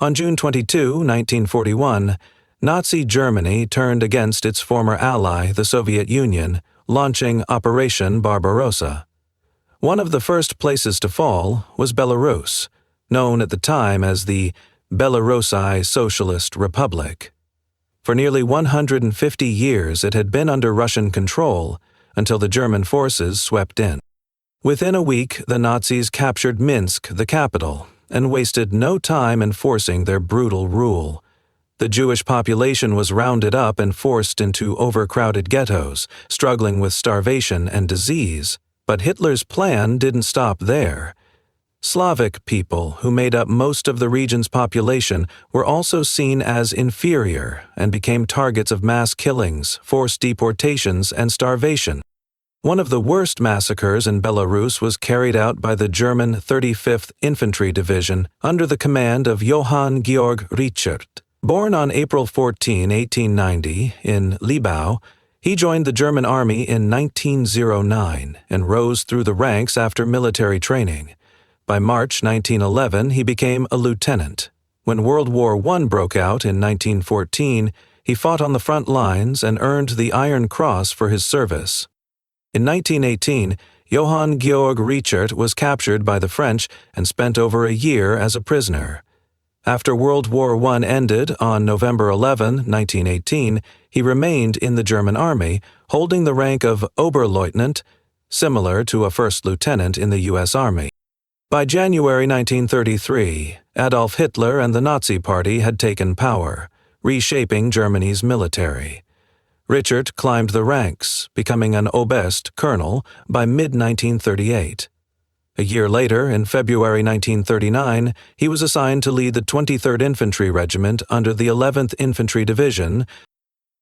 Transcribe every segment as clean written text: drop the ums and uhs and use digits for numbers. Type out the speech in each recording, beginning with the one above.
On June 22, 1941, Nazi Germany turned against its former ally, the Soviet Union, launching Operation Barbarossa. One of the first places to fall was Belarus, known at the time as the Belarusi Socialist Republic. For nearly 150 years it had been under Russian control until the German forces swept in. Within a week, the Nazis captured Minsk, the capital, and wasted no time enforcing their brutal rule. The Jewish population was rounded up and forced into overcrowded ghettos, struggling with starvation and disease. But Hitler's plan didn't stop there. Slavic people, who made up most of the region's population, were also seen as inferior and became targets of mass killings, forced deportations, and starvation. One of the worst massacres in Belarus was carried out by the German 35th Infantry Division under the command of Johann-Georg Richert. Born on April 14, 1890, in Libau, he joined the German army in 1909 and rose through the ranks after military training. By March 1911, he became a lieutenant. When World War I broke out in 1914, he fought on the front lines and earned the Iron Cross for his service. In 1918, Johann-Georg Richert was captured by the French and spent over a year as a prisoner. After World War I ended on November 11, 1918, he remained in the German army, holding the rank of Oberleutnant, similar to a first lieutenant in the U.S. Army. By January 1933, Adolf Hitler and the Nazi Party had taken power, reshaping Germany's military. Richert climbed the ranks, becoming an Oberst colonel by mid-1938. A year later, in February 1939, he was assigned to lead the 23rd Infantry Regiment under the 11th Infantry Division.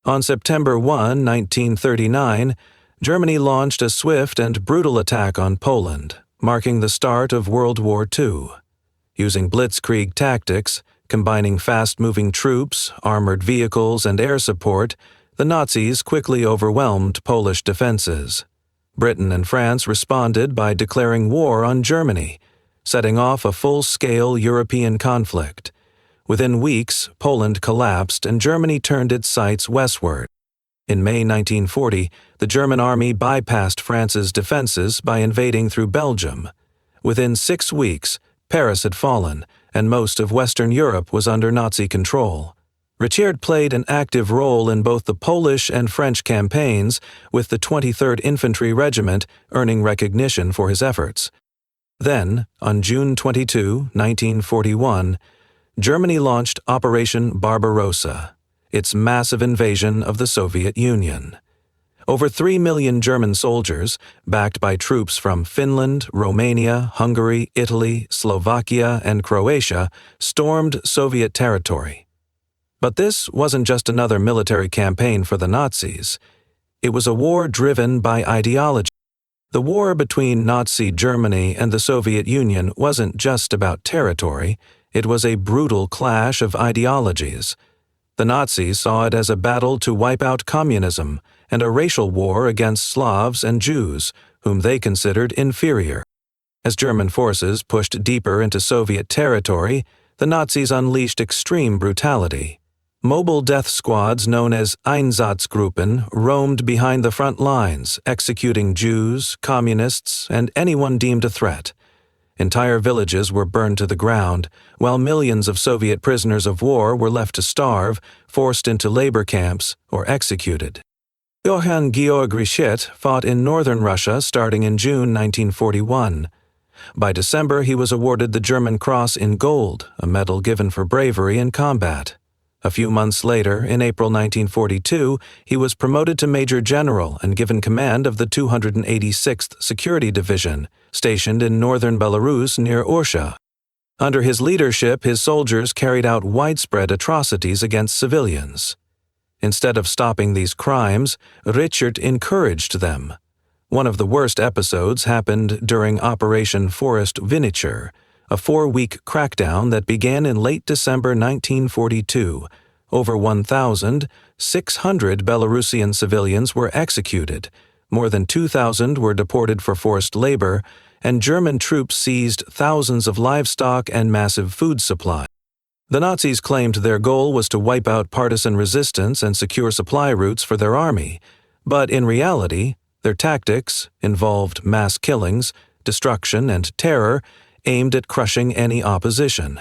On September 1, 1939, Germany launched a swift and brutal attack on Poland, marking the start of World War II. Using blitzkrieg tactics, combining fast-moving troops, armored vehicles, and air support, the Nazis quickly overwhelmed Polish defenses. Britain and France responded by declaring war on Germany, setting off a full-scale European conflict. Within weeks, Poland collapsed and Germany turned its sights westward. In May 1940, the German army bypassed France's defenses by invading through Belgium. Within 6 weeks, Paris had fallen, and most of Western Europe was under Nazi control. Richert played an active role in both the Polish and French campaigns, with the 23rd Infantry Regiment earning recognition for his efforts. Then, on June 22, 1941, Germany launched Operation Barbarossa, its massive invasion of the Soviet Union. Over 3 million German soldiers, backed by troops from Finland, Romania, Hungary, Italy, Slovakia, and Croatia, stormed Soviet territory. But this wasn't just another military campaign for the Nazis. It was a war driven by ideology. The war between Nazi Germany and the Soviet Union wasn't just about territory, it was a brutal clash of ideologies. The Nazis saw it as a battle to wipe out communism and a racial war against Slavs and Jews, whom they considered inferior. As German forces pushed deeper into Soviet territory, the Nazis unleashed extreme brutality. Mobile death squads known as Einsatzgruppen roamed behind the front lines, executing Jews, communists, and anyone deemed a threat. Entire villages were burned to the ground, while millions of Soviet prisoners of war were left to starve, forced into labor camps, or executed. Johann-Georg Richert fought in northern Russia starting in June 1941. By December, he was awarded the German Cross in Gold, a medal given for bravery in combat. A few months later, in April 1942, he was promoted to Major General and given command of the 286th Security Division, stationed in northern Belarus near Orsha. Under his leadership, his soldiers carried out widespread atrocities against civilians. Instead of stopping these crimes, Richert encouraged them. One of the worst episodes happened during Operation Forest Vineture, a 4-week crackdown that began in late December 1942. Over 1,600 Belarusian civilians were executed, more than 2,000 were deported for forced labor, and German troops seized thousands of livestock and massive food supply. The Nazis claimed their goal was to wipe out partisan resistance and secure supply routes for their army, but in reality, their tactics involved mass killings, destruction, and terror aimed at crushing any opposition.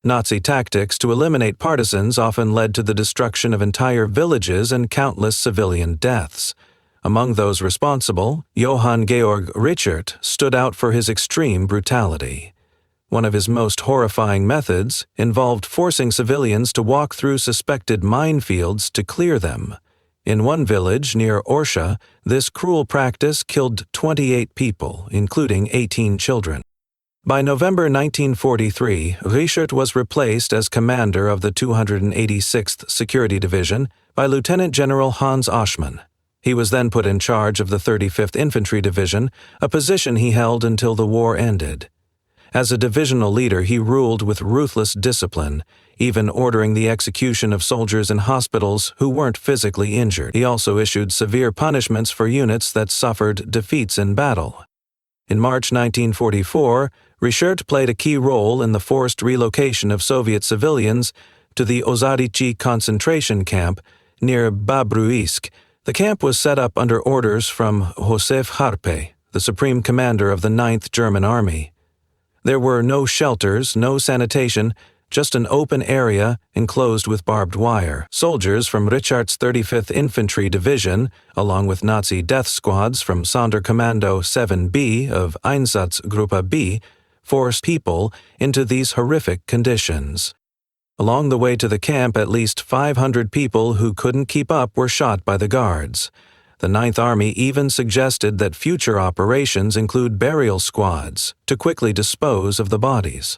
Nazi tactics to eliminate partisans often led to the destruction of entire villages and countless civilian deaths. Among those responsible, Johann-Georg Richert stood out for his extreme brutality. One of his most horrifying methods involved forcing civilians to walk through suspected minefields to clear them. In one village near Orsha, this cruel practice killed 28 people, including 18 children. By November 1943, Richert was replaced as commander of the 286th Security Division by Lieutenant General Hans Oschmann. He was then put in charge of the 35th Infantry Division, a position he held until the war ended. As a divisional leader, he ruled with ruthless discipline, even ordering the execution of soldiers in hospitals who weren't physically injured. He also issued severe punishments for units that suffered defeats in battle. In March 1944, Richert played a key role in the forced relocation of Soviet civilians to the Ozarichi Concentration Camp near Babruisk. The camp was set up under orders from Josef Harpe, the supreme commander of the 9th German Army. There were no shelters, no sanitation, just an open area enclosed with barbed wire. Soldiers from Richart's 35th Infantry Division, along with Nazi death squads from Sonderkommando 7B of Einsatzgruppe B, forced people into these horrific conditions. Along the way to the camp, at least 500 people who couldn't keep up were shot by the guards. The 9th Army even suggested that future operations include burial squads to quickly dispose of the bodies.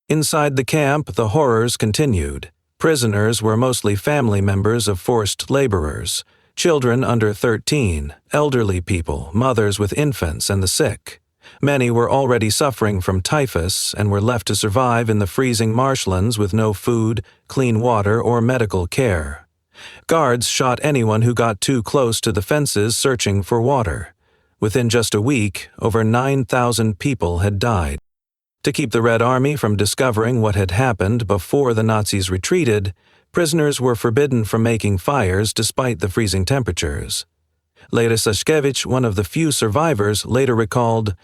Inside the camp, the horrors continued. Prisoners were mostly family members of forced laborers, children under 13, elderly people, mothers with infants, and the sick. Many were already suffering from typhus and were left to survive in the freezing marshlands with no food, clean water, or medical care. Guards shot anyone who got too close to the fences searching for water. Within just a week, over 9,000 people had died. To keep the Red Army from discovering what had happened before the Nazis retreated, prisoners were forbidden from making fires despite the freezing temperatures. Leda Sashkevich, one of the few survivors, later recalled,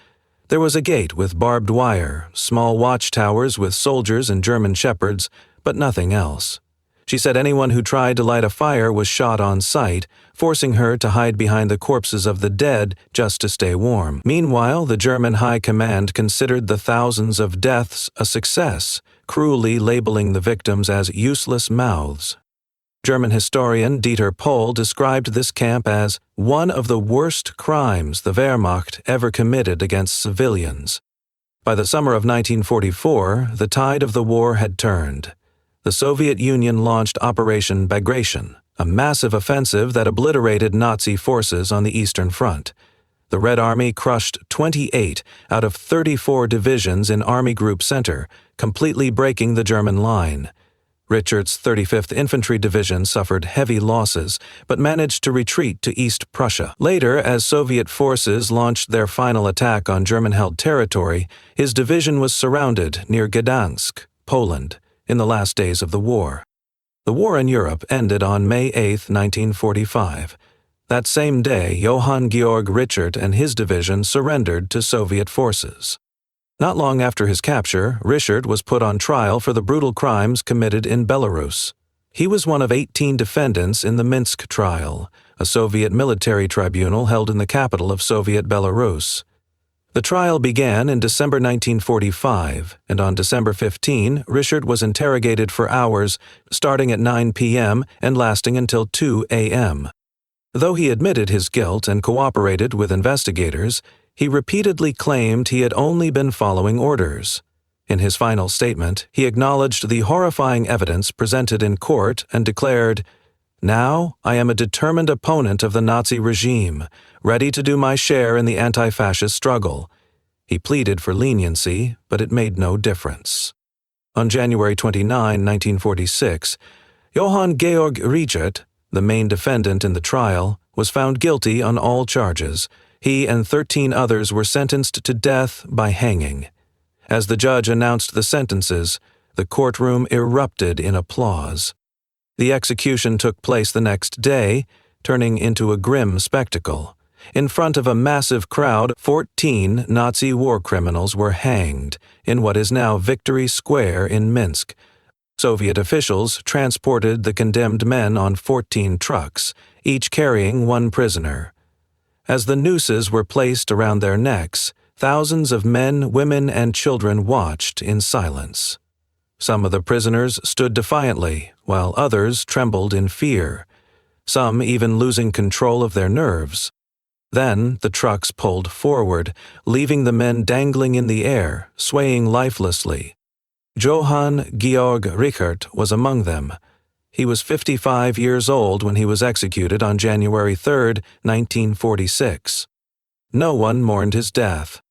"There was a gate with barbed wire, small watchtowers with soldiers and German shepherds, but nothing else." She said anyone who tried to light a fire was shot on sight, forcing her to hide behind the corpses of the dead just to stay warm. Meanwhile, the German High Command considered the thousands of deaths a success, cruelly labeling the victims as useless mouths. German historian Dieter Pohl described this camp as one of the worst crimes the Wehrmacht ever committed against civilians. By the summer of 1944, the tide of the war had turned. The Soviet Union launched Operation Barbarossa, a massive offensive that obliterated Nazi forces on the Eastern Front. The Red Army crushed 28 out of 34 divisions in Army Group Center, completely breaking the German line. Richard's 35th Infantry Division suffered heavy losses, but managed to retreat to East Prussia. Later, as Soviet forces launched their final attack on German-held territory, his division was surrounded near Gdansk, Poland, in the last days of the war. The war in Europe ended on May 8, 1945. That same day, Johann-Georg Richert and his division surrendered to Soviet forces. Not long after his capture, Richert was put on trial for the brutal crimes committed in Belarus. He was one of 18 defendants in the Minsk Trial, a Soviet military tribunal held in the capital of Soviet Belarus. The trial began in December 1945, and on December 15, Richert was interrogated for hours, starting at 9 p.m. and lasting until 2 a.m. Though he admitted his guilt and cooperated with investigators, he repeatedly claimed he had only been following orders. In his final statement, he acknowledged the horrifying evidence presented in court and declared, "Now I am a determined opponent of the Nazi regime, ready to do my share in the anti-fascist struggle." He pleaded for leniency, but it made no difference. On January 29, 1946, Johann-Georg Richert, the main defendant in the trial, was found guilty on all charges. He and 13 others were sentenced to death by hanging. As the judge announced the sentences, The courtroom erupted in applause. The execution took place the next day, turning into a grim spectacle. In front of a massive crowd, 14 Nazi war criminals were hanged in what is now Victory Square in Minsk. Soviet officials transported the condemned men on 14 trucks, each carrying one prisoner. As the nooses were placed around their necks, thousands of men, women, and children watched in silence. Some of the prisoners stood defiantly, while others trembled in fear, some even losing control of their nerves. Then the trucks pulled forward, leaving the men dangling in the air, swaying lifelessly. Johann-Georg Richert was among them. He was 55 years old when he was executed on January 3, 1946. No one mourned his death.